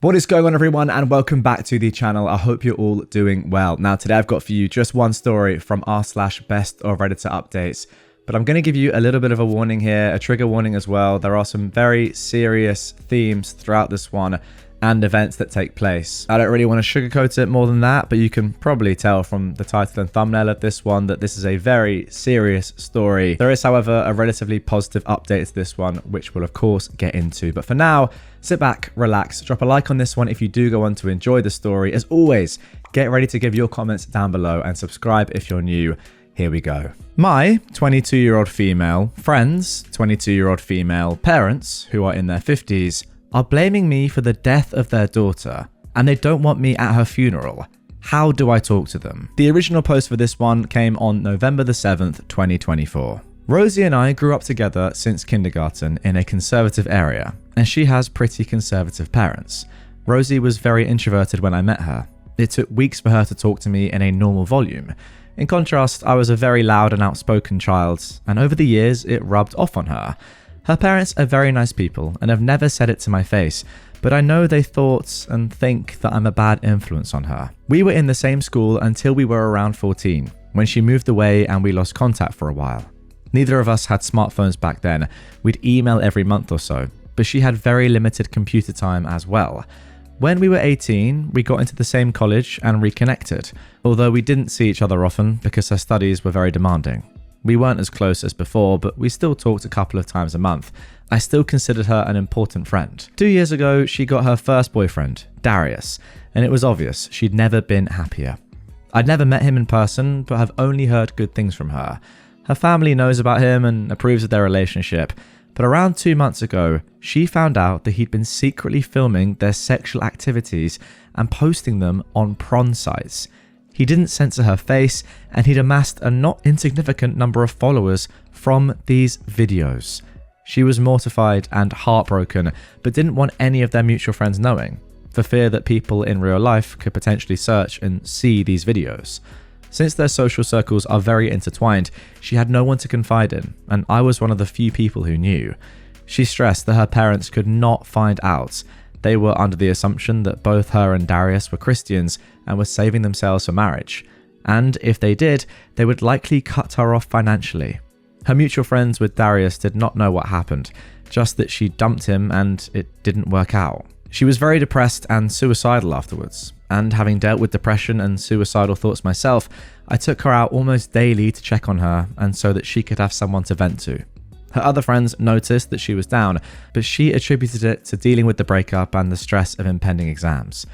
What is going on, everyone, and welcome back to the channel. I hope you're all doing well. Now, today I've got for you just one story from r/best of Redditor updates, but I'm going to give you a little bit of a warning here, a trigger warning as well. There are some very serious themes throughout this one and events that take place. I don't really want to sugarcoat it more than that, but you can probably tell from the title and thumbnail of this one that this is a very serious story. There is, however, a relatively positive update to this one, which we'll of course get into. But for now, sit back, relax, drop a like on this one if you do go on to enjoy the story. As always, get ready to give your comments down below and subscribe if you're new. Here we go. My 22-year-old female friends, 22-year-old female parents who are in their 50s, are blaming me for the death of their daughter, and they don't want me at her funeral. How do I talk to them? The original post for this one came on November the 7th, 2024. Rosie and I grew up together since kindergarten in a conservative area, and she has pretty conservative parents. Rosie was very introverted when I met her. It took weeks for her to talk to me in a normal volume. In contrast, I was a very loud and outspoken child, and over the years it rubbed off on her. Her parents are very nice people and have never said it to my face, but I know they thought and think that I'm a bad influence on her. We were in the same school until we were around 14, when she moved away and we lost contact for a while. Neither of us had smartphones back then. We'd email every month or so, but she had very limited computer time as well. When we were 18, we got into the same college and reconnected, although we didn't see each other often because her studies were very demanding. We weren't as close as before, but we still talked a couple of times a month. I still considered her an important friend. 2 years ago, she got her first boyfriend, Darius, and it was obvious she'd never been happier. I'd never met him in person, but have only heard good things from her. Her family knows about him and approves of their relationship, but around 2 months ago, she found out that he'd been secretly filming their sexual activities and posting them on porn sites. He didn't censor her face, and he'd amassed a not insignificant number of followers from these videos. She was mortified and heartbroken, but didn't want any of their mutual friends knowing, for fear that people in real life could potentially search and see these videos. Since their social circles are very intertwined, she had no one to confide in, and I was one of the few people who knew. She stressed that her parents could not find out. They were under the assumption that both her and Darius were Christians and were saving themselves for marriage. And if they did, they would likely cut her off financially. Her mutual friends with Darius did not know what happened, just that she dumped him and it didn't work out. She was very depressed and suicidal afterwards. And having dealt with depression and suicidal thoughts myself, I took her out almost daily to check on her and so that she could have someone to vent to. Her other friends noticed that she was down, but she attributed it to dealing with the breakup and the stress of impending exams.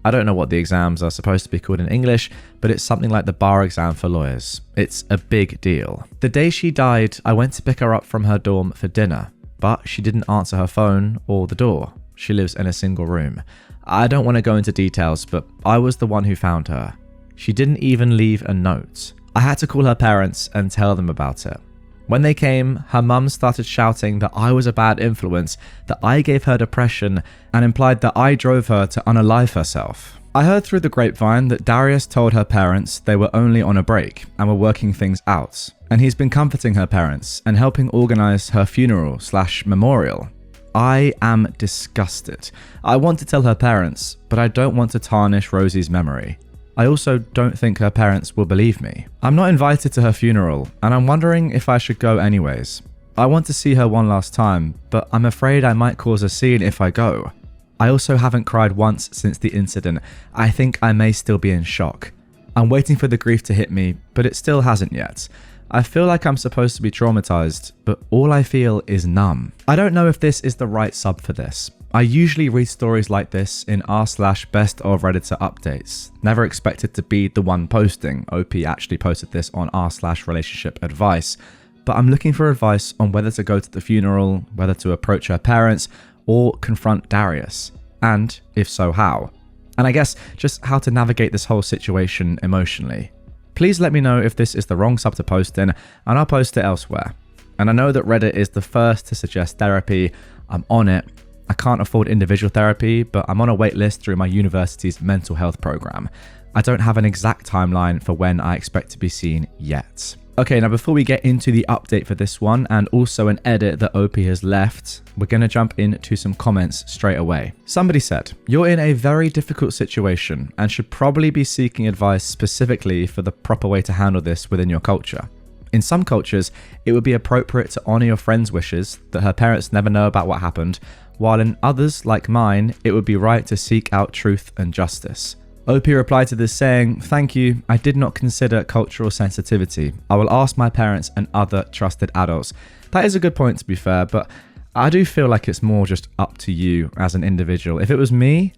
I don't know what the exams are supposed to be called in English, but it's something like the bar exam for lawyers. It's a big deal. The day she died, I went to pick her up from her dorm for dinner, but she didn't answer her phone or the door. She lives in a single room. I don't want to go into details, but I was the one who found her. She didn't even leave a note. I had to call her parents and tell them about it. When they came, her mum started shouting that I was a bad influence, that I gave her depression, and implied that I drove her to unalive herself. I heard through the grapevine that Darius told her parents they were only on a break and were working things out, and he's been comforting her parents and helping organize her funeral/memorial. I am disgusted. I want to tell her parents, but I don't want to tarnish Rosie's memory. I also don't think her parents will believe me. I'm not invited to her funeral, and I'm wondering if I should go anyways. I want to see her one last time, but I'm afraid I might cause a scene if I go. I also haven't cried once since the incident. I think I may still be in shock. I'm waiting for the grief to hit me, but it still hasn't yet. I feel like I'm supposed to be traumatized, but all I feel is numb. I don't know if this is the right sub for this. I usually read stories like this in r/best of Redditor updates. Never expected to be the one posting. OP actually posted this on r/relationship advice. But I'm looking for advice on whether to go to the funeral, whether to approach her parents, or confront Darius. And if so, how? And I guess just how to navigate this whole situation emotionally. Please let me know if this is the wrong sub to post in, and I'll post it elsewhere. And I know that Reddit is the first to suggest therapy. I'm on it. I can't afford individual therapy, but I'm on a wait list through my university's mental health program. I don't have an exact timeline for when I expect to be seen yet. Okay, now before we get into the update for this one, and also an edit that OP has left, we're going to jump into some comments straight away. Somebody said, "You're in a very difficult situation and should probably be seeking advice specifically for the proper way to handle this within your culture. In some cultures, it would be appropriate to honor your friend's wishes that her parents never know about what happened, while in others, like mine, it would be right to seek out truth and justice." OP replied to this saying, "Thank you, I did not consider cultural sensitivity. I will ask my parents and other trusted adults." That is a good point, to be fair, but I do feel like it's more just up to you as an individual. If it was me,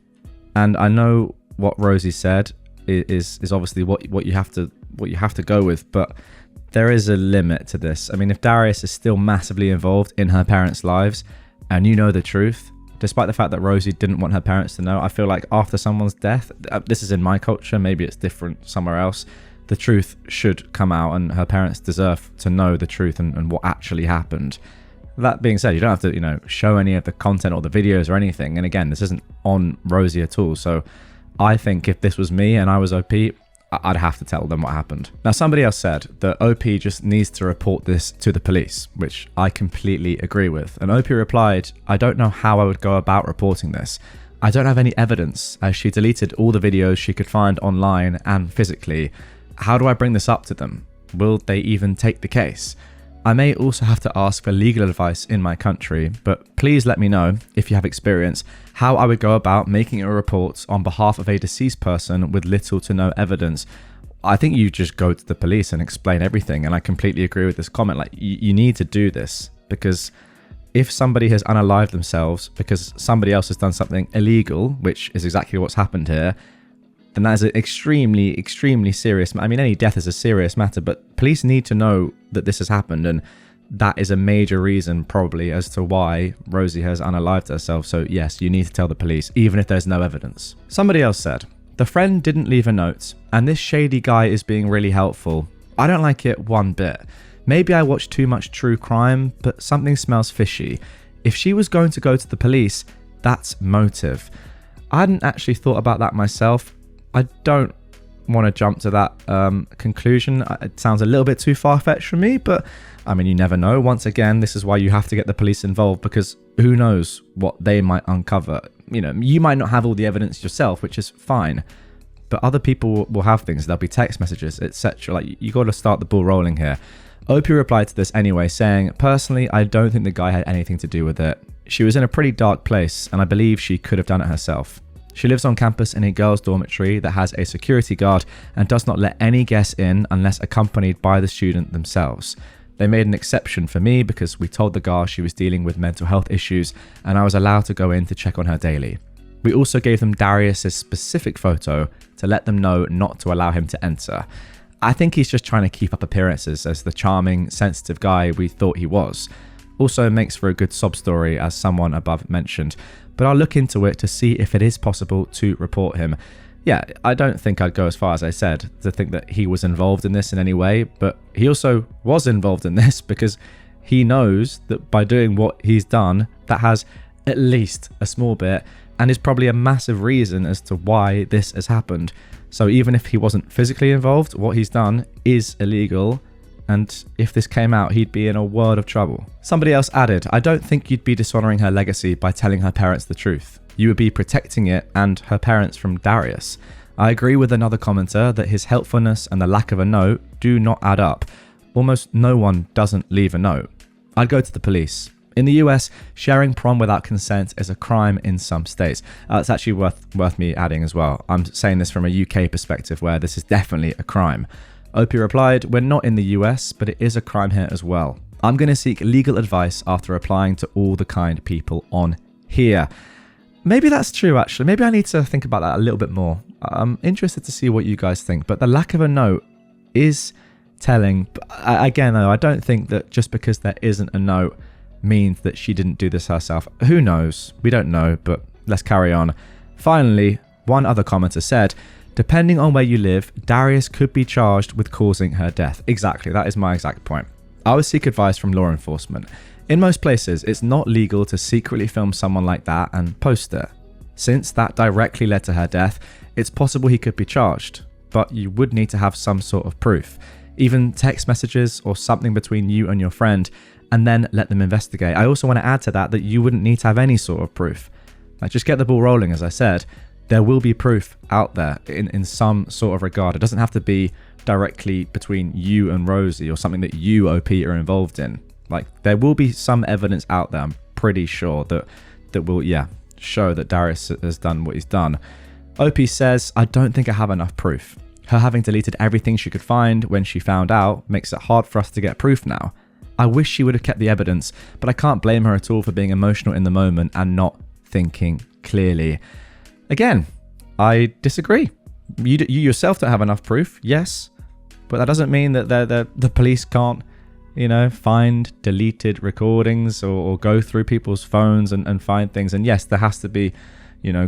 and I know what Rosie said is obviously what you have to go with, but there is a limit to this. I mean, if Darius is still massively involved in her parents' lives and you know the truth, despite the fact that Rosie didn't want her parents to know, I feel like after someone's death, this is in my culture, maybe it's different somewhere else, the truth should come out and her parents deserve to know the truth and what actually happened. That being said, you don't have to, show any of the content or the videos or anything. And again, this isn't on Rosie at all. So I think if this was me and I was OP, I'd have to tell them what happened. Now, somebody else said that OP just needs to report this to the police, which I completely agree with. And OP replied, "I don't know how I would go about reporting this. I don't have any evidence, as she deleted all the videos she could find online and physically. How do I bring this up to them? Will they even take the case? I may also have to ask for legal advice in my country, but please let me know, if you have experience, how I would go about making a report on behalf of a deceased person with little to no evidence." I think you just go to the police and explain everything, and I completely agree with this comment. Like, you need to do this, because if somebody has unalived themselves because somebody else has done something illegal, which is exactly what's happened here, then that is an extremely, extremely serious matter. I mean, any death is a serious matter, but police need to know that this has happened, and that is a major reason probably as to why Rosie has unalived herself. So yes, you need to tell the police, even if there's no evidence. Somebody else said, "The friend didn't leave a note, and this shady guy is being really helpful. I don't like it one bit. Maybe I watch too much true crime, but something smells fishy. If she was going to go to the police, that's motive." I hadn't actually thought about that myself. I don't want to jump to that conclusion. It sounds a little bit too far-fetched for me, but I mean, you never know. Once again, this is why you have to get the police involved, because who knows what they might uncover. You might not have all the evidence yourself, which is fine, but other people will have things. There'll be text messages, etc. Like, you got to start the ball rolling here. OP replied to this anyway, saying, "Personally, I don't think the guy had anything to do with it. She was in a pretty dark place, and I believe she could have done it herself. She lives on campus in a girls' dormitory that has a security guard and does not let any guests in unless accompanied by the student themselves. They made an exception for me because we told the guard she was dealing with mental health issues and I was allowed to go in to check on her daily. We also gave them Darius's specific photo to let them know not to allow him to enter." I think he's just trying to keep up appearances as the charming, sensitive guy we thought he was. Also makes for a good sob story, as someone above mentioned, but I'll look into it to see if it is possible to report him. Yeah, I don't think I'd go as far as I said to think that he was involved in this in any way, but he also was involved in this because he knows that by doing what he's done, that has at least a small bit and is probably a massive reason as to why this has happened. So even if he wasn't physically involved, what he's done is illegal, and if this came out, he'd be in a world of trouble. Somebody else added, "I don't think you'd be dishonoring her legacy by telling her parents the truth. You would be protecting it and her parents from Darius. I agree with another commenter that his helpfulness and the lack of a note do not add up. Almost no one doesn't leave a note. I'd go to the police. In the US, sharing prom without consent is a crime in some states." It's actually worth me adding as well. I'm saying this from a UK perspective where this is definitely a crime. OP replied, "We're not in the US, but it is a crime here as well. I'm going to seek legal advice after applying to all the kind people on here." Maybe that's true, actually. Maybe I need to think about that a little bit more. I'm interested to see what you guys think, but the lack of a note is telling. Again, though, I don't think that just because there isn't a note means that she didn't do this herself. Who knows? We don't know, but let's carry on. Finally, one other commenter said, "Depending on where you live, Darius could be charged with causing her death." Exactly, that is my exact point. I would seek advice from law enforcement. In most places, it's not legal to secretly film someone like that and post it. Since that directly led to her death, it's possible he could be charged, but you would need to have some sort of proof. even text messages or something between you and your friend, and then let them investigate. I also want to add to that you wouldn't need to have any sort of proof. Like, just get the ball rolling. As I said, there will be proof out there in some sort of regard. It doesn't have to be directly between you and Rosie or something that you, OP, are involved in. Like, there will be some evidence out there, I'm pretty sure, that will, show that Darius has done what he's done. OP says, I don't think I have enough proof. Her having deleted everything she could find when she found out makes it hard for us to get proof now. I wish she would have kept the evidence, but I can't blame her at all for being emotional in the moment and not thinking clearly. Again, I disagree. You yourself don't have enough proof, yes, but that doesn't mean that the police can't, find deleted recordings or go through people's phones and find things. And yes, there has to be,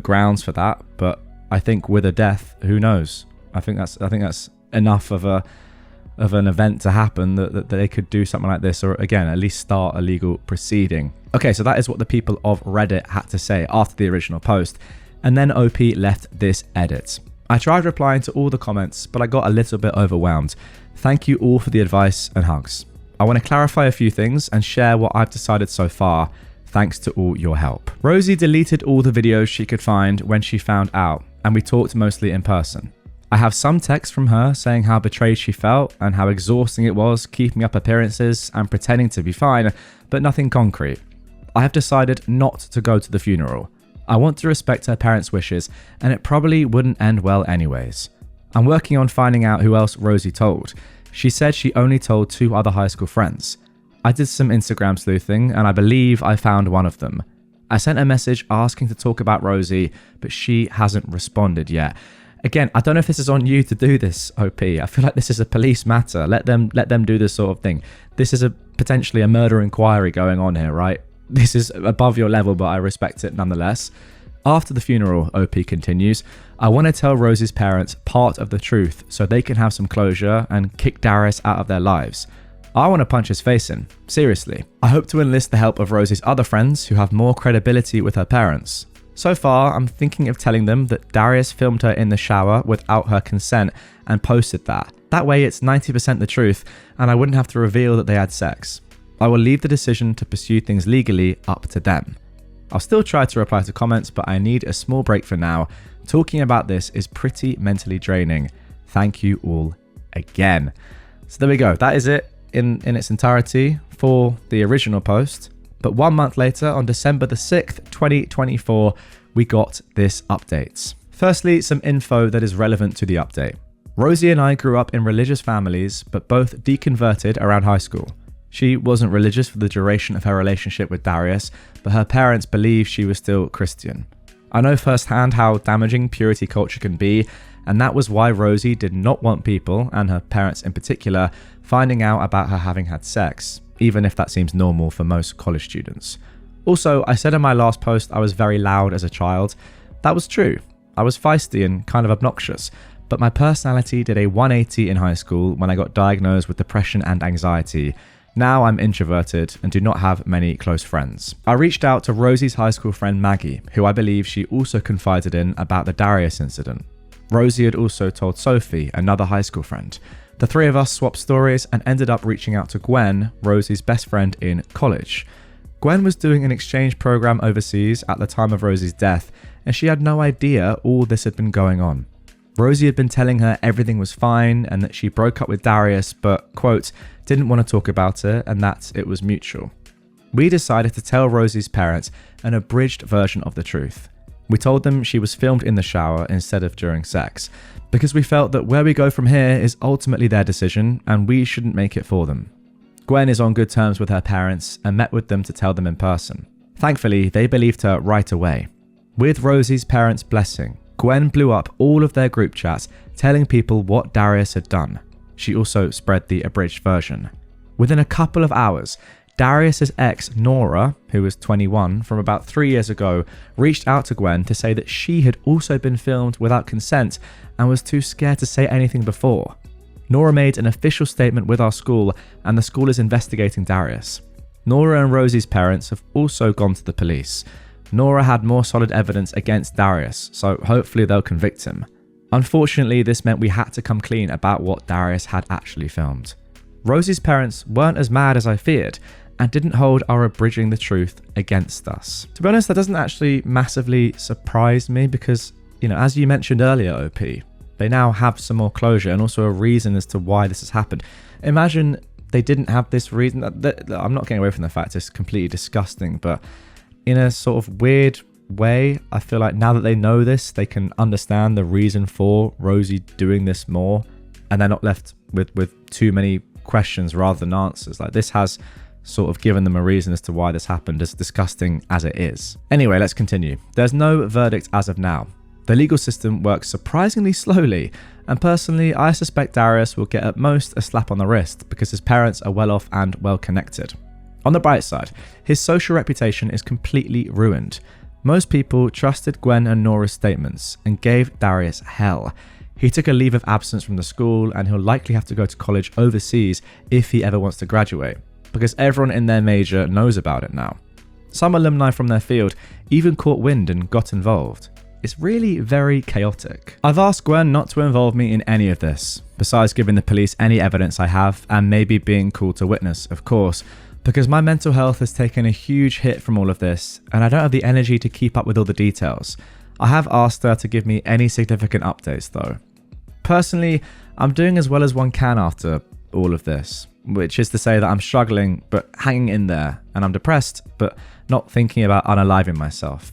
grounds for that. But I think with a death, who knows? I think that's enough of an event to happen that they could do something like this, or again, at least start a legal proceeding. Okay, so that is what the people of Reddit had to say after the original post. And then OP left this edit. I tried replying to all the comments, but I got a little bit overwhelmed. Thank you all for the advice and hugs. I want to clarify a few things and share what I've decided so far. Thanks to all your help. Rosie deleted all the videos she could find when she found out, and we talked mostly in person. I have some text from her saying how betrayed she felt and how exhausting it was keeping up appearances and pretending to be fine, but nothing concrete. I have decided not to go to the funeral. I want to respect her parents' wishes, and it probably wouldn't end well anyways. I'm working on finding out who else Rosie told. She said she only told 2 other high school friends. I did some Instagram sleuthing, and I believe I found one of them. I sent a message asking to talk about Rosie, but she hasn't responded yet. Again, I don't know if this is on you to do this, OP. I feel like this is a police matter. Let them do this sort of thing. This is potentially a murder inquiry going on here, right? This is above your level, but I respect it nonetheless. After the funeral, OP continues, I want to tell Rosie's parents part of the truth so they can have some closure and kick Darius out of their lives. I want to punch his face in. Seriously. I hope to enlist the help of Rosie's other friends who have more credibility with her parents. So far, I'm thinking of telling them that Darius filmed her in the shower without her consent and posted that. That way it's 90% the truth and I wouldn't have to reveal that they had sex. I will leave the decision to pursue things legally up to them. I'll still try to reply to comments, but I need a small break for now. Talking about this is pretty mentally draining. Thank you all again. So there we go. That is it in its entirety for the original post. But 1 month later, on December the 6th, 2024, we got this update. Firstly, some info that is relevant to the update. Rosie and I grew up in religious families, but both deconverted around high school. She wasn't religious for the duration of her relationship with Darius, but her parents believed she was still Christian. I know firsthand how damaging purity culture can be, and that was why Rosie did not want people, and her parents in particular, finding out about her having had sex, even if that seems normal for most college students. Also, I said in my last post I was very loud as a child. That was true. I was feisty and kind of obnoxious, but my personality did a 180 in high school when I got diagnosed with depression and anxiety. Now I'm introverted and do not have many close friends. I reached out to Rosie's high school friend Maggie, who I believe she also confided in about the Darius incident. Rosie had also told Sophie, another high school friend. The 3 of us swapped stories and ended up reaching out to Gwen, Rosie's best friend in college. Gwen was doing an exchange program overseas at the time of Rosie's death, and she had no idea all this had been going on. Rosie had been telling her everything was fine and that she broke up with Darius, but, quote, didn't want to talk about it and that it was mutual. We decided to tell Rosie's parents an abridged version of the truth. We told them she was filmed in the shower instead of during sex, because we felt that where we go from here is ultimately their decision and we shouldn't make it for them. Gwen is on good terms with her parents and met with them to tell them in person. Thankfully, they believed her right away. With Rosie's parents' blessing, Gwen blew up all of their group chats, telling people what Darius had done. She also spread the abridged version. Within a couple of hours, Darius's ex, Nora, who was 21 from about 3 years ago, reached out to Gwen to say that she had also been filmed without consent and was too scared to say anything before. Nora made an official statement with our school, and the school is investigating Darius. Nora and Rosie's parents have also gone to the police. Nora had more solid evidence against Darius, so hopefully they'll convict him. Unfortunately, this meant we had to come clean about what Darius had actually filmed. Rosie's parents weren't as mad as I feared and didn't hold our abridging the truth against us. To be honest, that doesn't actually massively surprise me because, as you mentioned earlier, OP, they now have some more closure and also a reason as to why this has happened. Imagine they didn't have this reason. I'm not getting away from the fact it's completely disgusting, but in a sort of weird way, I feel like now that they know this, they can understand the reason for Rosie doing this more, and they're not left with too many questions rather than answers. Like, this has sort of given them a reason as to why this happened, as disgusting as it is. Anyway, let's continue. There's no verdict as of now. The legal system works surprisingly slowly, and personally, I suspect Darius will get at most a slap on the wrist because his parents are well off and well connected. On the bright side, his social reputation is completely ruined. Most people trusted Gwen and Nora's statements and gave Darius hell. He took a leave of absence from the school and he'll likely have to go to college overseas if he ever wants to graduate, because everyone in their major knows about it now. Some alumni from their field even caught wind and got involved. It's really very chaotic. I've asked Gwen not to involve me in any of this, besides giving the police any evidence I have and maybe being called to witness, of course, because my mental health has taken a huge hit from all of this and I don't have the energy to keep up with all the details. I have asked her to give me any significant updates though. Personally, I'm doing as well as one can after all of this, which is to say that I'm struggling but hanging in there, and I'm depressed but not thinking about unaliving myself.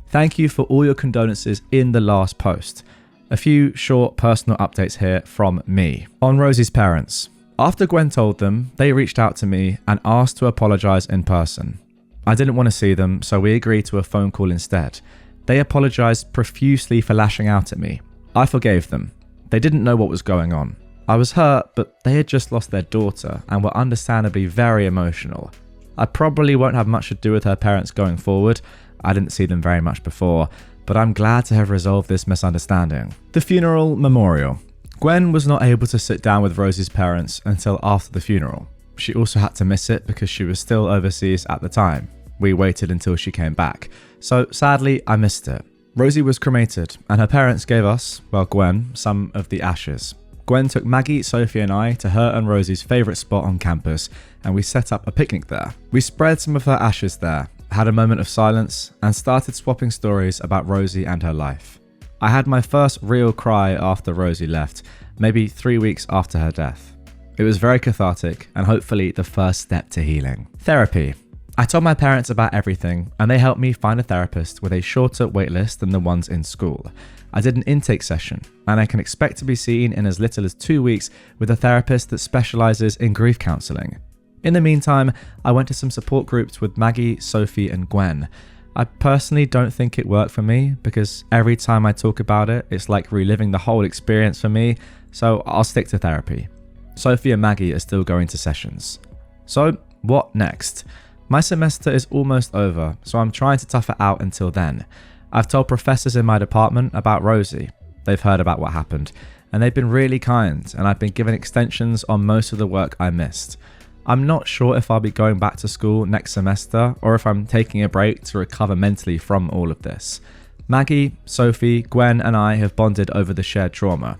Thank you for all your condolences in the last post. A few short personal updates here from me. On Rosie's parents. After Gwen told them, they reached out to me and asked to apologise in person. I didn't want to see them, so we agreed to a phone call instead. They apologised profusely for lashing out at me. I forgave them. They didn't know what was going on. I was hurt, but they had just lost their daughter and were understandably very emotional. I probably won't have much to do with her parents going forward. I didn't see them very much before, but I'm glad to have resolved this misunderstanding. The funeral memorial. Gwen was not able to sit down with Rosie's parents until after the funeral. She also had to miss it because she was still overseas at the time. We waited until she came back. So sadly, I missed it. Rosie was cremated and her parents gave us, well, Gwen, some of the ashes. Gwen took Maggie, Sophie and I to her and Rosie's favourite spot on campus and we set up a picnic there. We spread some of her ashes there, had a moment of silence and started swapping stories about Rosie and her life. I had my first real cry after Rosie left, maybe 3 weeks after her death. It was very cathartic and hopefully the first step to healing. Therapy. I told my parents about everything and they helped me find a therapist with a shorter waitlist than the ones in school. I did an intake session and I can expect to be seen in as little as 2 weeks with a therapist that specialises in grief counselling. In the meantime, I went to some support groups with Maggie, Sophie and Gwen. I personally don't think it worked for me because every time I talk about it, it's like reliving the whole experience for me, so I'll stick to therapy. Sophie and Maggie are still going to sessions. So, what next? My semester is almost over, so I'm trying to tough it out until then. I've told professors in my department about Rosie. They've heard about what happened, and they've been really kind, and I've been given extensions on most of the work I missed. I'm not sure if I'll be going back to school next semester or if I'm taking a break to recover mentally from all of this. Maggie, Sophie, Gwen and I have bonded over the shared trauma.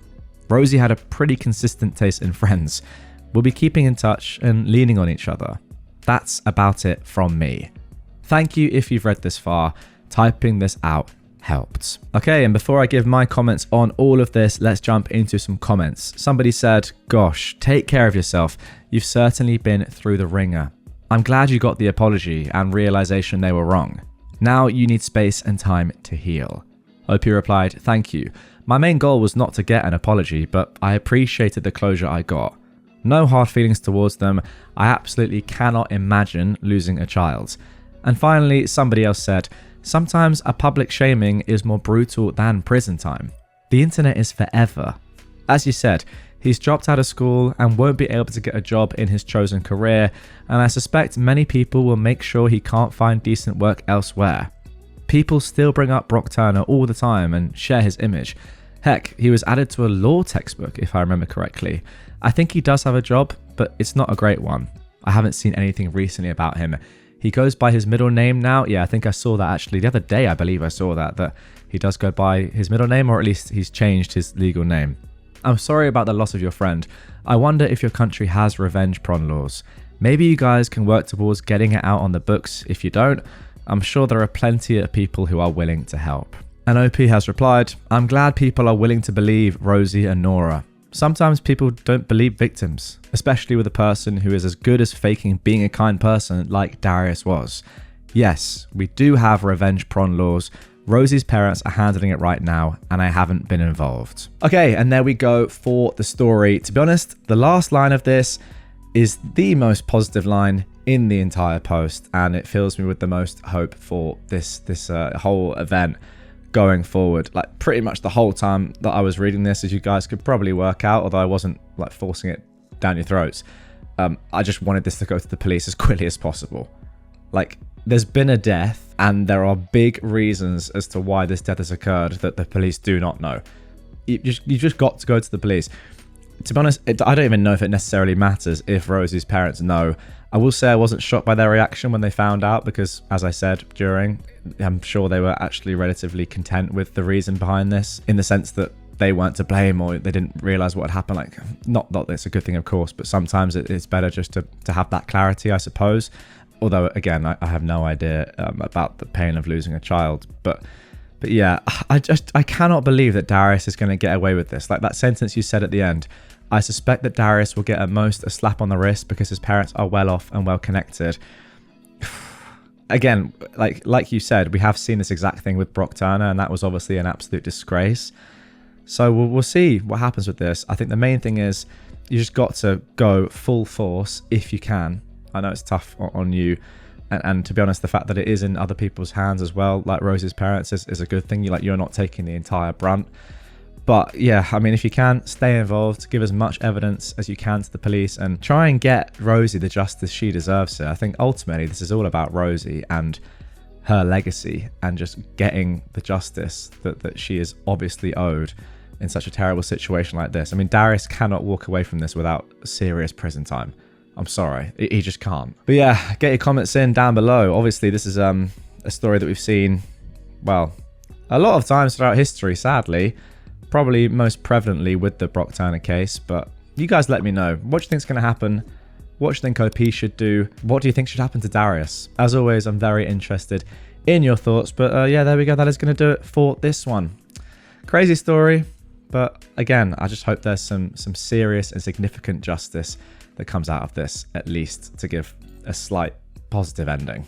Rosie had a pretty consistent taste in friends. We'll be keeping in touch and leaning on each other. That's about it from me. Thank you if you've read this far. Typing this out helped. Okay, and before I give my comments on all of this, let's jump into some comments. Somebody said, "Gosh, take care of yourself. You've certainly been through the ringer. I'm glad you got the apology and realization they were wrong. Now you need space and time to heal." OP replied, "Thank you. My main goal was not to get an apology, but I appreciated the closure I got. No hard feelings towards them. I absolutely cannot imagine losing a child." And finally, somebody else said, "Sometimes a public shaming is more brutal than prison time. The internet is forever." As you said, he's dropped out of school and won't be able to get a job in his chosen career, and I suspect many people will make sure he can't find decent work elsewhere. People still bring up Brock Turner all the time and share his image. Heck, he was added to a law textbook if I remember correctly. I think he does have a job, but it's not a great one. I haven't seen anything recently about him. He goes by his middle name now. Yeah, I think I saw that actually the other day. I believe I saw that he does go by his middle name, or at least he's changed his legal name. I'm sorry about the loss of your friend. I wonder if your country has revenge prawn laws. Maybe you guys can work towards getting it out on the books. If you don't, I'm sure there are plenty of people who are willing to help. And OP has replied, I'm glad people are willing to believe Rosie and Nora. Sometimes people don't believe victims, especially with a person who is as good as faking being a kind person like Darius was. Yes, we do have revenge prawn laws. Rosie's parents are handling it right now, and I haven't been involved. Okay, and there we go for the story. To be honest, the last line of this is the most positive line in the entire post, and it fills me with the most hope for this whole event going forward. Like pretty much the whole time that I was reading this, as you guys could probably work out, although I wasn't like forcing it down your throats, I just wanted this to go to the police as quickly as possible. Like, there's been a death, and there are big reasons as to why this death has occurred that the police do not know. You just got to go to the police. To be honest, I don't even know if it necessarily matters if Rosie's parents know. I will say I wasn't shocked by their reaction when they found out because, as I said I'm sure they were actually relatively content with the reason behind this, in the sense that they weren't to blame or they didn't realize what had happened. Like, not that it's a good thing, of course, but sometimes it's better just to have that clarity, I suppose. Although, again, I have no idea about the pain of losing a child. But yeah, I cannot believe that Darius is going to get away with this. Like that sentence you said at the end, I suspect that Darius will get at most a slap on the wrist because his parents are well off and well connected. Again, like you said, we have seen this exact thing with Brock Turner, and that was obviously an absolute disgrace. So we'll see what happens with this. I think the main thing is you just got to go full force if you can. I know it's tough on you, and to be honest, the fact that it is in other people's hands as well, like Rosie's parents, is a good thing. You're not taking the entire brunt. But yeah, I mean, if you can, stay involved, give as much evidence as you can to the police, and try and get Rosie the justice she deserves here. I think ultimately this is all about Rosie and her legacy, and just getting the justice that she is obviously owed in such a terrible situation like this. I mean, Darius cannot walk away from this without serious prison time. I'm sorry, he just can't. But yeah, get your comments in down below. Obviously, this is a story that we've seen, well, a lot of times throughout history, sadly. Probably most prevalently with the Brock Turner case, but you guys let me know. What do you think's going to happen? What do you think OP should do? What do you think should happen to Darius? As always, I'm very interested in your thoughts, but yeah, there we go. That is going to do it for this one. Crazy story, but again, I just hope there's some serious and significant justice that comes out of this, at least to give a slight positive ending.